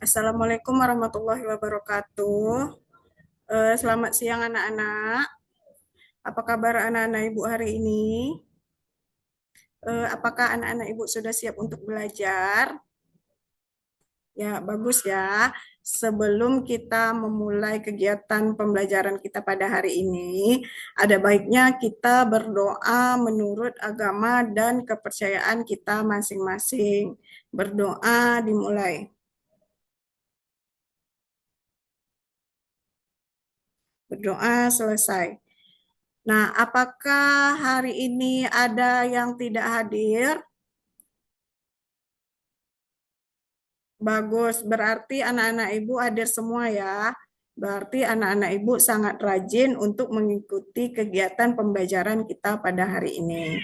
Assalamualaikum warahmatullahi wabarakatuh. Selamat siang anak-anak. Apa kabar anak-anak Ibu hari ini? Apakah anak-anak Ibu sudah siap untuk belajar? Ya, bagus ya. Sebelum kita memulai kegiatan pembelajaran kita pada hari ini, ada baiknya kita berdoa menurut agama dan kepercayaan kita masing-masing. Berdoa dimulai. Berdoa selesai. Nah, apakah hari ini ada yang tidak hadir? Bagus, berarti anak-anak Ibu hadir semua ya. Berarti anak-anak Ibu sangat rajin untuk mengikuti kegiatan pembelajaran kita pada hari ini.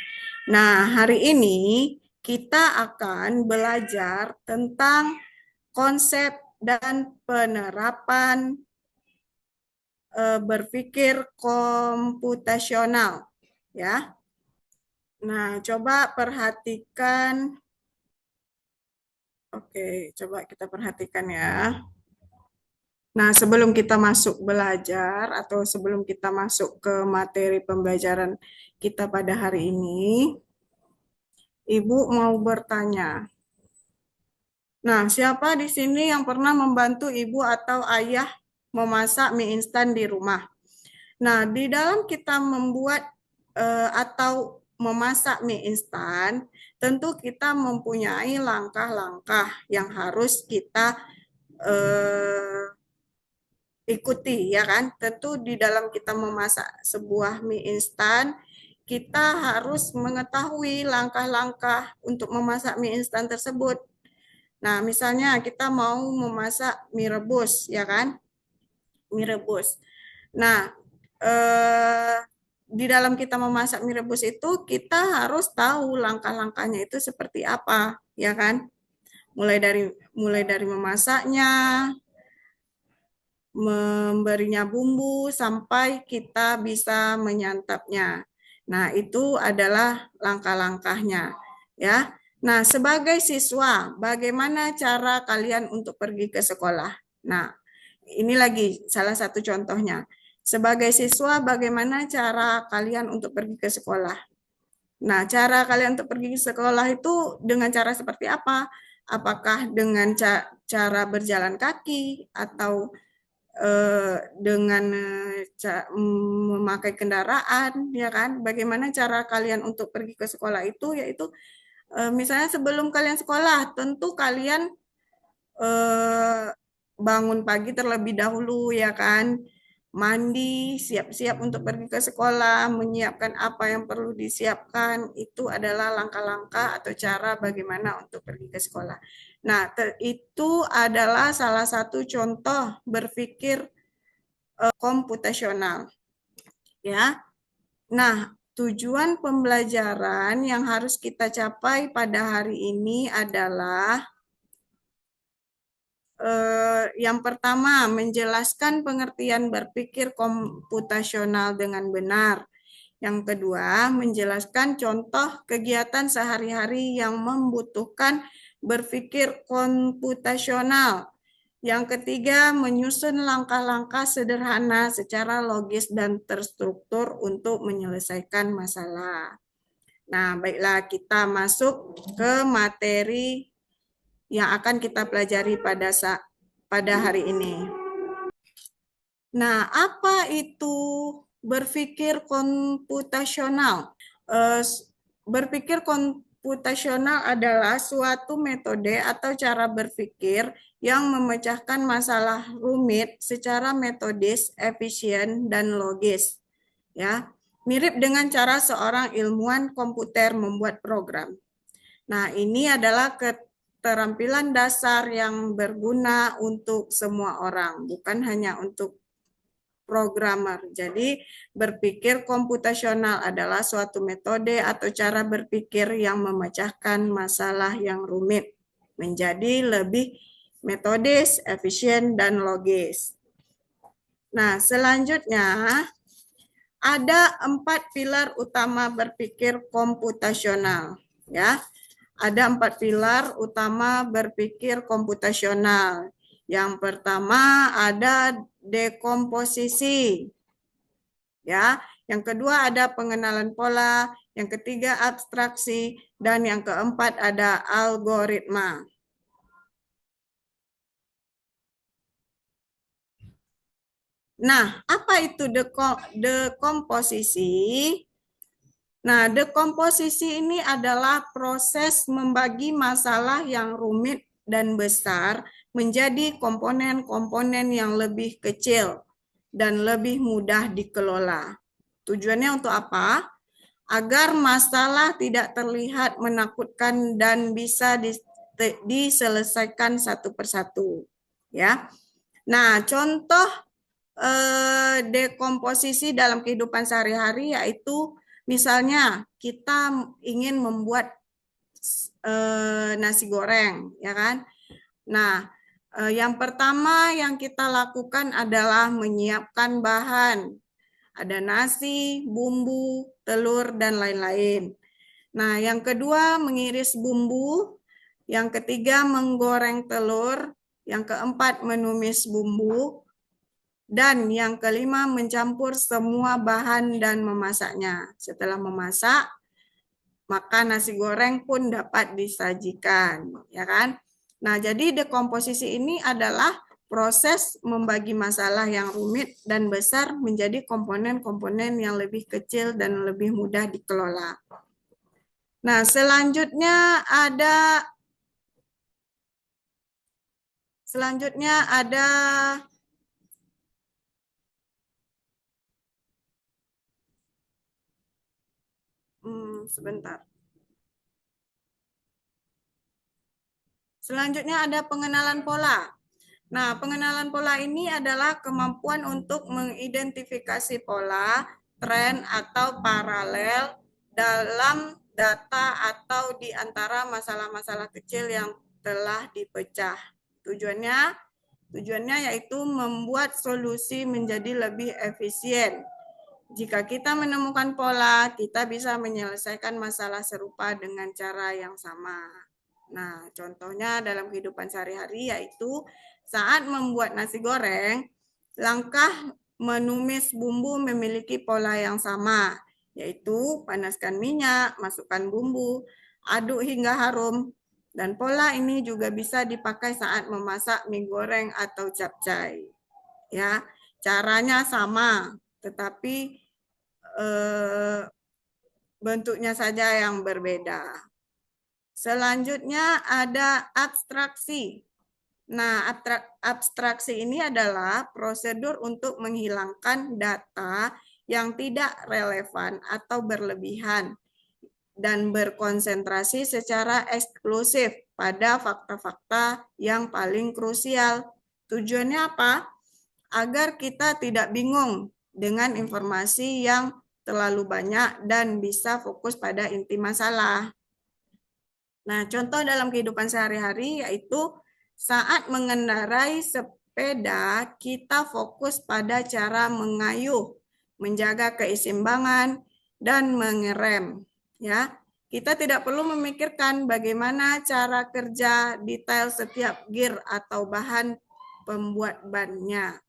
Nah, hari ini kita akan belajar tentang konsep dan penerapan berpikir komputasional ya. Nah, coba perhatikan. Oke, coba kita perhatikan ya. Nah, sebelum kita masuk belajar atau sebelum kita masuk ke materi pembelajaran kita pada hari ini, Ibu mau bertanya. Nah, siapa di sini yang pernah membantu ibu atau ayah memasak mie instan di rumah? Nah, di dalam kita membuat atau memasak mie instan, tentu kita mempunyai langkah-langkah yang harus kita ikuti, ya kan? Tentu di dalam kita memasak sebuah mie instan, kita harus mengetahui langkah-langkah untuk memasak mie instan tersebut. Nah, misalnya kita mau memasak mie rebus, ya kan? Mie rebus. Nah, di dalam kita memasak mie rebus itu kita harus tahu langkah-langkahnya itu seperti apa, ya kan? Mulai dari memasaknya, memberinya bumbu sampai kita bisa menyantapnya. Nah, itu adalah langkah-langkahnya, ya. Nah, sebagai siswa, bagaimana cara kalian untuk pergi ke sekolah? Nah, ini lagi salah satu contohnya. Sebagai siswa, bagaimana cara kalian untuk pergi ke sekolah? Nah, cara kalian untuk pergi ke sekolah itu dengan cara seperti apa? Apakah dengan cara berjalan kaki atau dengan memakai kendaraan, ya kan? Bagaimana cara kalian untuk pergi ke sekolah itu, yaitu misalnya sebelum kalian sekolah, tentu kalian bangun pagi terlebih dahulu, ya kan? Mandi, siap-siap untuk pergi ke sekolah, menyiapkan apa yang perlu disiapkan, itu adalah langkah-langkah atau cara bagaimana untuk pergi ke sekolah. Nah, itu adalah salah satu contoh berpikir komputasional, ya. Nah, tujuan pembelajaran yang harus kita capai pada hari ini adalah yang pertama, menjelaskan pengertian berpikir komputasional dengan benar. Yang kedua, menjelaskan contoh kegiatan sehari-hari yang membutuhkan berpikir komputasional. Yang ketiga, menyusun langkah-langkah sederhana secara logis dan terstruktur untuk menyelesaikan masalah. Nah, baiklah kita masuk ke materi yang akan kita pelajari pada hari ini. Nah, apa itu berpikir komputasional? Berpikir komputasional adalah suatu metode atau cara berpikir yang memecahkan masalah rumit secara metodis, efisien, dan logis. Ya, mirip dengan cara seorang ilmuwan komputer membuat program. Nah, ini adalah keterampilan dasar yang berguna untuk semua orang, bukan hanya untuk programmer. Jadi, berpikir komputasional adalah suatu metode atau cara berpikir yang memecahkan masalah yang rumit menjadi lebih metodis, efisien, dan logis. Nah, selanjutnya ada 4 pilar utama berpikir komputasional. Ya, ada 4 pilar utama berpikir komputasional. Yang pertama ada dekomposisi, ya. Yang kedua ada pengenalan pola, yang ketiga abstraksi, dan yang keempat ada algoritma. Nah, apa itu dekomposisi? Nah, dekomposisi ini adalah proses membagi masalah yang rumit dan besar menjadi komponen-komponen yang lebih kecil dan lebih mudah dikelola. Tujuannya untuk apa? Agar masalah tidak terlihat menakutkan dan bisa diselesaikan satu persatu. Ya. Nah, contoh dekomposisi dalam kehidupan sehari-hari yaitu misalnya kita ingin membuat nasi goreng, ya kan? Nah, yang pertama yang kita lakukan adalah menyiapkan bahan. Ada nasi, bumbu, telur, dan lain-lain. Nah, yang kedua mengiris bumbu, yang ketiga menggoreng telur, yang keempat menumis bumbu, dan yang kelima mencampur semua bahan dan memasaknya. Setelah memasak, maka nasi goreng pun dapat disajikan, ya kan? Nah, jadi dekomposisi ini adalah proses membagi masalah yang rumit dan besar menjadi komponen-komponen yang lebih kecil dan lebih mudah dikelola. Nah, selanjutnya ada sebentar. Selanjutnya ada pengenalan pola. Nah, pengenalan pola ini adalah kemampuan untuk mengidentifikasi pola, tren, atau paralel dalam data atau di antara masalah-masalah kecil yang telah dipecah. Tujuannya yaitu membuat solusi menjadi lebih efisien. Jika kita menemukan pola, kita bisa menyelesaikan masalah serupa dengan cara yang sama. Nah, contohnya dalam kehidupan sehari-hari yaitu saat membuat nasi goreng, langkah menumis bumbu memiliki pola yang sama, yaitu panaskan minyak, masukkan bumbu, aduk hingga harum, dan pola ini juga bisa dipakai saat memasak mie goreng atau capcay. Ya, caranya sama, tetapi bentuknya saja yang berbeda. Selanjutnya ada abstraksi. Nah, abstraksi ini adalah prosedur untuk menghilangkan data yang tidak relevan atau berlebihan dan berkonsentrasi secara eksklusif pada fakta-fakta yang paling krusial. Tujuannya apa? Agar kita tidak bingung dengan informasi yang terlalu banyak dan bisa fokus pada inti masalah. Nah, contoh dalam kehidupan sehari-hari yaitu saat mengendarai sepeda, kita fokus pada cara mengayuh, menjaga keseimbangan, dan mengerem. Ya, kita tidak perlu memikirkan bagaimana cara kerja detail setiap gear atau bahan pembuat bannya.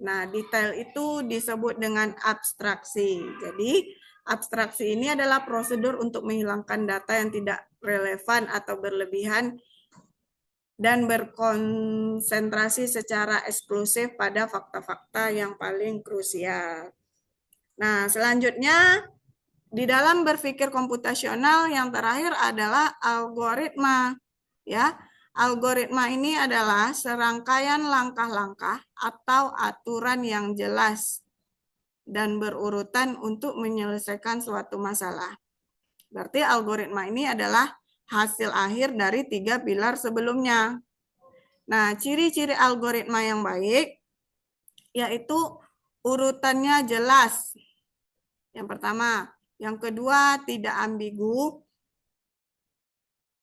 Nah, detail itu disebut dengan abstraksi. Jadi, abstraksi ini adalah prosedur untuk menghilangkan data yang tidak relevan atau berlebihan dan berkonsentrasi secara eksklusif pada fakta-fakta yang paling krusial. Nah, selanjutnya di dalam berpikir komputasional yang terakhir adalah algoritma. Ya, algoritma ini adalah serangkaian langkah-langkah atau aturan yang jelas dan berurutan untuk menyelesaikan suatu masalah. Berarti algoritma ini adalah hasil akhir dari 3 pilar sebelumnya. Nah, ciri-ciri algoritma yang baik yaitu urutannya jelas. Yang pertama, yang kedua tidak ambigu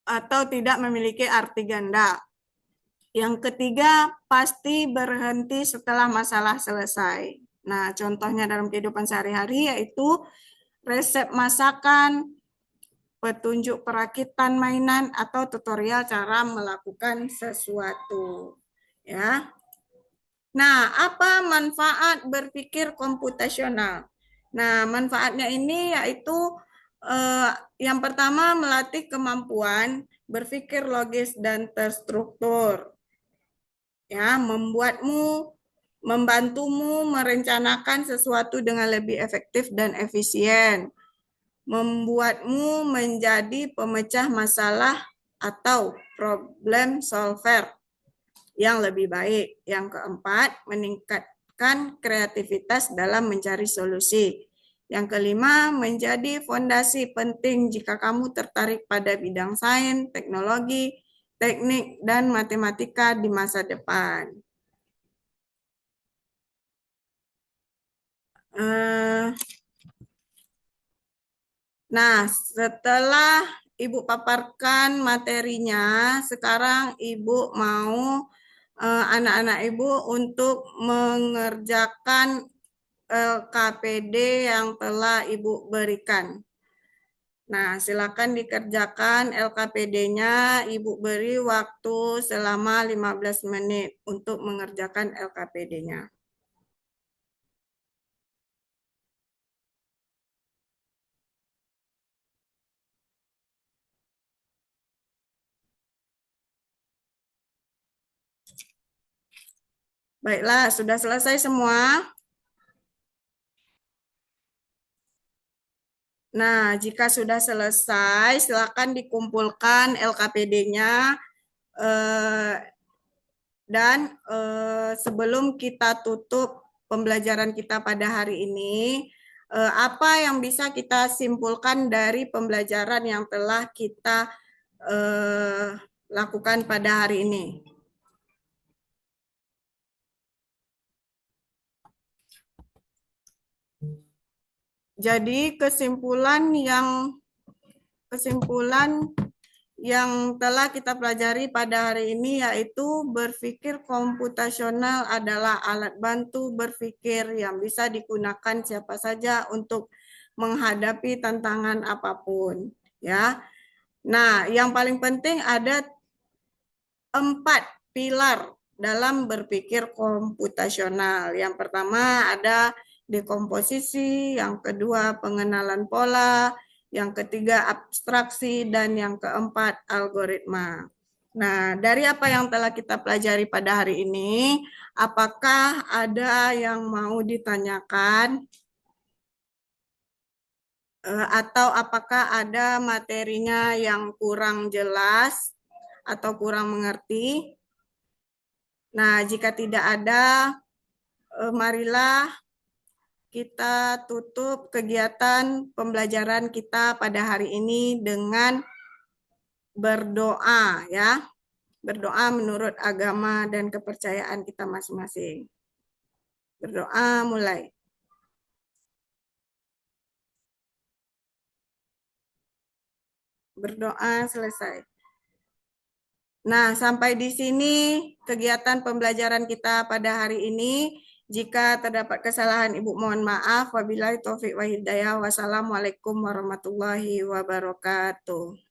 atau tidak memiliki arti ganda. Yang ketiga, pasti berhenti setelah masalah selesai. Nah, contohnya dalam kehidupan sehari-hari yaitu resep masakan, petunjuk perakitan mainan, atau tutorial cara melakukan sesuatu. Ya. Nah, apa manfaat berpikir komputasional? Nah, manfaatnya ini yaitu eh, yang pertama melatih kemampuan berpikir logis dan terstruktur. Ya, membantumu merencanakan sesuatu dengan lebih efektif dan efisien, membuatmu menjadi pemecah masalah atau problem solver yang lebih baik. Yang keempat, meningkatkan kreativitas dalam mencari solusi. Yang kelima, menjadi fondasi penting jika kamu tertarik pada bidang sains, teknologi, teknik, dan matematika di masa depan. Eh, Nah, setelah Ibu paparkan materinya, sekarang Ibu mau anak-anak Ibu untuk mengerjakan LKPD yang telah Ibu berikan. Nah, silakan dikerjakan LKPD-nya. Ibu beri waktu selama 15 menit untuk mengerjakan LKPD-nya. Baiklah, sudah selesai semua. Nah, jika sudah selesai, silakan dikumpulkan LKPD-nya dan sebelum kita tutup pembelajaran kita pada hari ini, apa yang bisa kita simpulkan dari pembelajaran yang telah kita lakukan pada hari ini? Jadi kesimpulan yang telah kita pelajari pada hari ini yaitu berpikir komputasional adalah alat bantu berpikir yang bisa digunakan siapa saja untuk menghadapi tantangan apapun, ya. Nah, yang paling penting ada 4 pilar dalam berpikir komputasional. Yang pertama ada dekomposisi, yang kedua pengenalan pola, yang ketiga abstraksi, dan yang keempat algoritma. Nah, dari apa yang telah kita pelajari pada hari ini, apakah ada yang mau ditanyakan atau apakah ada materinya yang kurang jelas atau kurang mengerti? Nah, jika tidak ada, marilah kita tutup kegiatan pembelajaran kita pada hari ini dengan berdoa, ya. Berdoa menurut agama dan kepercayaan kita masing-masing. Berdoa mulai. Berdoa selesai. Nah, sampai di sini kegiatan pembelajaran kita pada hari ini. Jika terdapat kesalahan, Ibu mohon maaf. Wabillahi taufiq wa hidayah. Wassalamualaikum warahmatullahi wabarakatuh.